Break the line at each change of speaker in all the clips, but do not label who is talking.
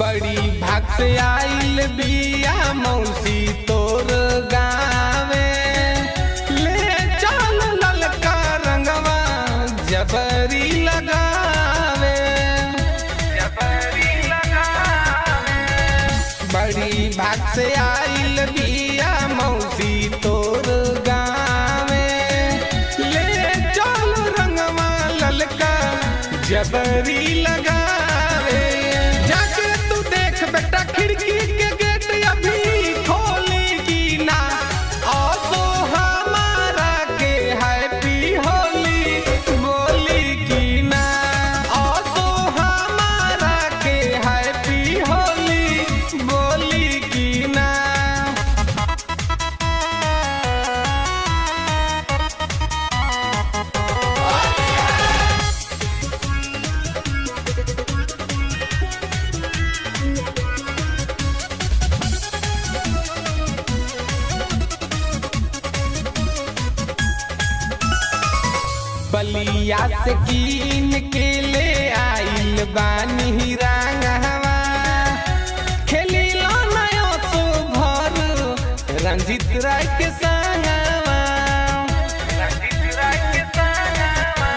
बड़ी भाग से आइल बिया मौसी तोर गावे, ले चल ललका रंगवा जबरी लगावे, जबरी लगावे। बड़ी भाग से आइल बिया मौसी तोर गावे, ले चल रंगवा ललका जबरी लगावे। बेटा खिड़की के गेट अभी खोली की ना, आसो हमारा के हैप्पी होली बोली की ना, आसो हमारा के हैप्पी होली बोली की ना। बलिया से कीन के ले आइल बानी रंगवा, खेली लो नयो सो भर रंजित राय के संगवा, रंजित राय के संगवा।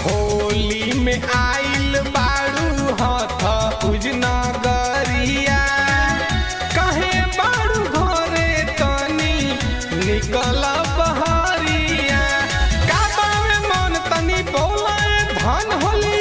होली में आइल बारू हाथ उजना गरिया, कहे बारू घरे तनी निकल बहरिया, धन होली